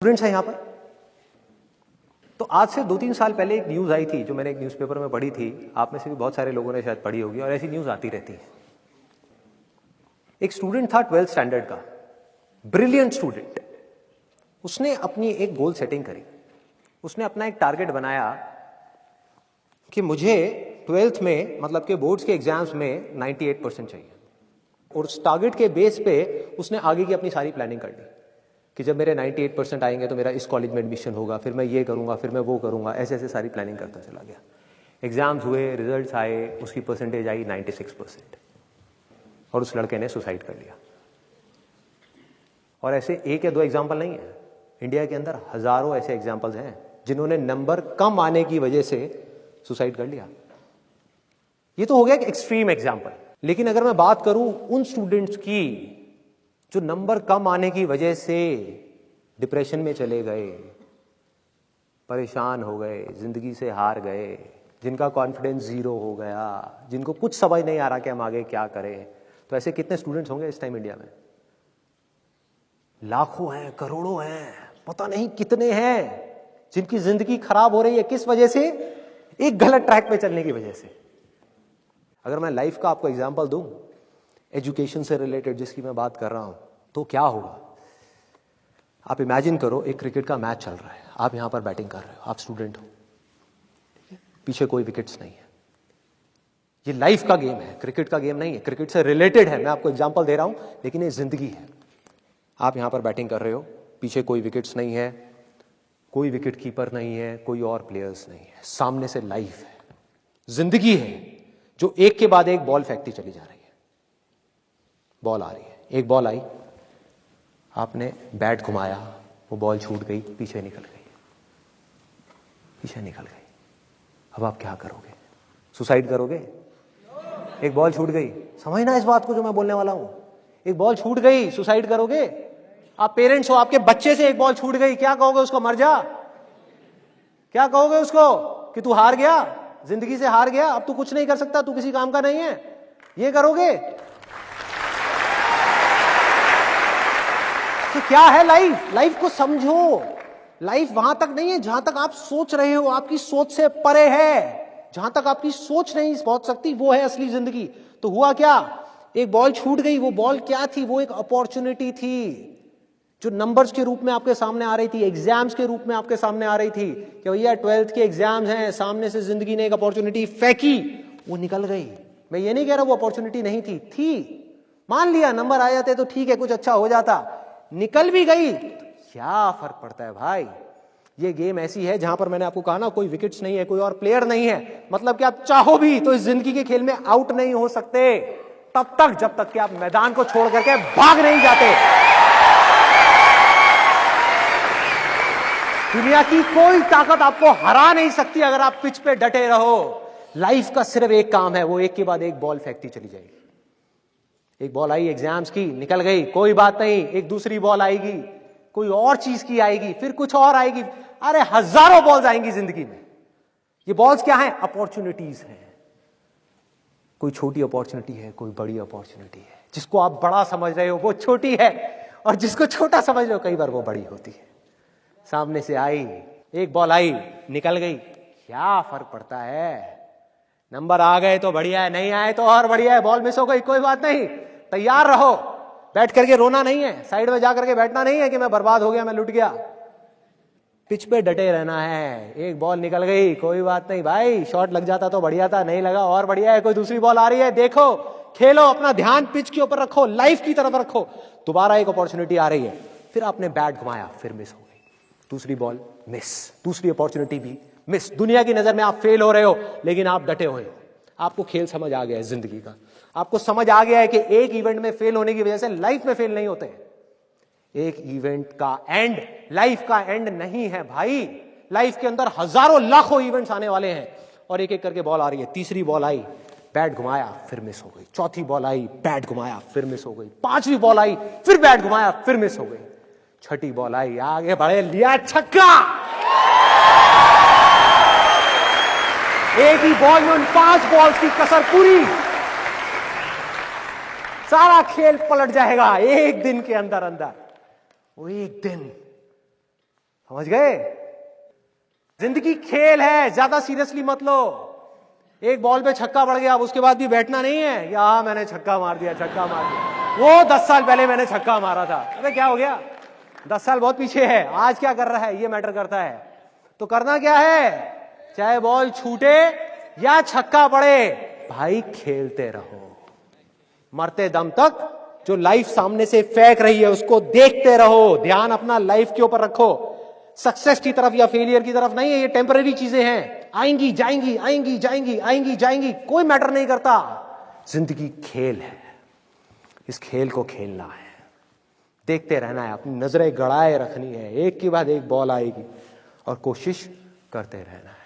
Students हैं यहां पर। तो आज से 2-3 साल पहले एक न्यूज आई थी जो मैंने एक न्यूज़पेपर में पढ़ी थी, आप में से भी बहुत सारे लोगों ने शायद पढ़ी होगी, और ऐसी न्यूज आती रहती है। एक स्टूडेंट था 12th स्टैंडर्ड का, ब्रिलियंट स्टूडेंट। उसने अपनी एक गोल सेटिंग करी, उसने अपना एक टारगेट बनाया कि मुझे 12th में मतलब के बोर्ड्स के एग्जाम्स में 98% चाहिए, और उस टारगेट के बेस पे उसने आगे की अपनी सारी प्लानिंग कर ली कि जब मेरे 98% आएंगे तो मेरा इस कॉलेज में एडमिशन होगा, फिर मैं ये करूंगा, फिर मैं वो करूंगा, ऐसे ऐसे सारी प्लानिंग करता चला गया। एग्जाम्स हुए, रिजल्ट्स आए, उसकी परसेंटेज आई 96%, और उस लड़के ने सुसाइड कर लिया। और ऐसे एक या दो एग्जाम्पल नहीं है, इंडिया के अंदर हजारों ऐसे एग्जाम्पल्स हैं जिन्होंने नंबर कम आने की वजह से सुसाइड कर लिया। ये तो हो गया एक एक्सट्रीम एग्जाम्पल, लेकिन अगर मैं बात करूं उन स्टूडेंट्स की जो नंबर कम आने की वजह से डिप्रेशन में चले गए, परेशान हो गए, जिंदगी से हार गए, जिनका कॉन्फिडेंस जीरो हो गया, जिनको कुछ समझ नहीं आ रहा कि हम आगे क्या करें, तो ऐसे कितने स्टूडेंट्स होंगे इस टाइम इंडिया में? लाखों हैं, करोड़ों हैं, पता नहीं कितने हैं जिनकी जिंदगी खराब हो रही है। किस वजह से? एक गलत ट्रैक पे चलने की वजह से। अगर मैं लाइफ का आपको एग्जांपल दूं, एजुकेशन से रिलेटेड जिसकी मैं बात कर रहा हूं, तो क्या होगा? आप इमेजिन करो एक क्रिकेट का मैच चल रहा है, आप यहां पर बैटिंग कर रहे हो, आप स्टूडेंट हो, पीछे कोई विकेट्स नहीं है। ये लाइफ का गेम है, क्रिकेट का गेम नहीं है, क्रिकेट से रिलेटेड है, मैं आपको एग्जांपल दे रहा हूं, लेकिन ये जिंदगी है। आप यहां पर बैटिंग कर रहे हो, पीछे कोई विकेट्स नहीं है, कोई विकेट कीपर नहीं है, कोई और प्लेयर्स नहीं है, सामने से लाइफ है, जिंदगी है जो एक के बाद एक बॉल फेंकती चली जा रही है। बॉल आ रही है, एक बॉल आई, आपने बैट घुमाया, वो बॉल छूट गई, पीछे निकल गई, पीछे निकल गई। अब आप क्या करोगे? सुसाइड करोगे? एक बॉल छूट गई, समझना इस बात को जो मैं बोलने वाला हूं। एक बॉल छूट गई, सुसाइड करोगे? आप पेरेंट्स हो, आपके बच्चे से एक बॉल छूट गई, क्या कहोगे उसको? मर जा? क्या कहोगे उसको कि तू हार गया, जिंदगी से हार गया, अब तू कुछ नहीं कर सकता, तू किसी काम का नहीं है? ये करोगे? तो क्या है लाइफ? लाइफ को समझो। लाइफ वहां तक नहीं है जहां तक आप सोच रहे हो, आपकी सोच से परे है। जहां तक आपकी सोच नहीं पहुंच सकती वो है असली जिंदगी। तो हुआ क्या? एक बॉल छूट गई। वो बॉल क्या थी? वो एक अपॉर्चुनिटी थी जो नंबर्स के रूप में आपके सामने आ रही थी, एग्जाम्स के रूप में आपके सामने आ रही थी कि भैया 12th के एग्जाम्स हैं, सामने से जिंदगी ने एक अपॉर्चुनिटी फेंकी, वो निकल गई। मैं ये नहीं कह रहा वो अपॉर्चुनिटी नहीं थी, मान लिया नंबर आ जाते तो ठीक है, कुछ अच्छा हो जाता, निकल भी गई, क्या फर्क पड़ता है भाई? ये गेम ऐसी है जहां पर मैंने आपको कहा ना, कोई विकेट्स नहीं है, कोई और प्लेयर नहीं है, मतलब कि आप चाहो भी तो इस जिंदगी के खेल में आउट नहीं हो सकते तब तक जब तक कि आप मैदान को छोड़ करके भाग नहीं जाते। दुनिया की कोई ताकत आपको हरा नहीं सकती अगर आप पिच पे डटे रहो। लाइफ का सिर्फ एक काम है, वो एक के बाद एक बॉल फेंकती चली जाएगी। एक बॉल आई एग्जाम्स की, निकल गई, कोई बात नहीं, एक दूसरी बॉल आएगी, कोई और चीज की आएगी, फिर कुछ और आएगी। अरे हजारों बॉल्स आएंगी जिंदगी में। ये बॉल्स क्या है? अपॉर्चुनिटीज हैं। कोई छोटी अपॉर्चुनिटी है, कोई बड़ी अपॉर्चुनिटी है। जिसको आप बड़ा समझ रहे हो वो छोटी है, और जिसको छोटा समझ रहे हो कई बार वो बड़ी होती है। सामने से आई, एक बॉल आई, निकल गई, क्या फर्क पड़ता है? नंबर आ गए तो बढ़िया है, नहीं आए तो और बढ़िया है, बॉल मिस हो गई, कोई बात नहीं, तैयार रहो। बैठ करके रोना नहीं है, साइड में जाकर के बैठना नहीं है कि मैं बर्बाद हो गया, मैं लुट गया। पिच पे डटे रहना है। एक बॉल निकल गई, कोई बात नहीं भाई, शॉट लग जाता तो बढ़िया था, नहीं लगा और बढ़िया है, कोई दूसरी बॉल आ रही है, देखो, खेलो, अपना ध्यान पिच के ऊपर रखो, लाइफ की तरफ रखो। दोबारा एक अपॉर्चुनिटी आ रही है, फिर आपने बैट घुमाया, फिर मिस हो गई, दूसरी बॉल मिस, दूसरी अपॉर्चुनिटी भी मिस। दुनिया की नजर में आप फेल हो रहे हो, लेकिन आप डटे हुए हो। आपको खेल समझ आ गया है जिंदगी का, आपको समझ आ गया है कि एक इवेंट में फेल होने की वजह से लाइफ में फेल नहीं होते हैं। एक इवेंट का एंड लाइफ का एंड नहीं है भाई। लाइफ के अंदर हजारों लाखों इवेंट्स आने वाले हैं, और एक एक करके बॉल आ रही है। तीसरी बॉल आई, बैट घुमाया, फिर मिस हो गई। चौथी बॉल आई, बैट घुमाया, फिर मिस हो गई। पांचवी बॉल आई, फिर बैट घुमाया, फिर मिस हो गई। छठी बॉल आई, आगे बढ़े, लिया छक्का। एक ही बॉल में उन 5 बॉल्स की कसर पूरी, सारा खेल पलट जाएगा एक दिन के अंदर अंदर। वो एक दिन समझ गए? जिंदगी खेल है, ज्यादा सीरियसली मत लो। एक बॉल पे छक्का पड़ गया, अब उसके बाद भी बैठना नहीं है या मैंने छक्का मार दिया, छक्का मार दिया, वो 10 साल पहले मैंने छक्का मारा था। अबे क्या हो गया, 10 साल बहुत पीछे है, आज क्या कर रहा है ये मैटर करता है। तो करना क्या है, चाहे बॉल छूटे या छक्का पड़े, भाई खेलते रहो मरते दम तक। जो लाइफ सामने से फेंक रही है उसको देखते रहो, ध्यान अपना लाइफ के ऊपर रखो, सक्सेस की तरफ या फेलियर की तरफ नहीं है। ये टेम्पररी चीजें हैं, आएंगी जाएंगी, आएंगी जाएंगी, आएंगी जाएंगी, कोई मैटर नहीं करता। जिंदगी खेल है, इस खेल को खेलना है, देखते रहना है, अपनी नजरें गड़ाए रखनी है, एक के बाद एक बॉल आएगी और कोशिश करते रहना है।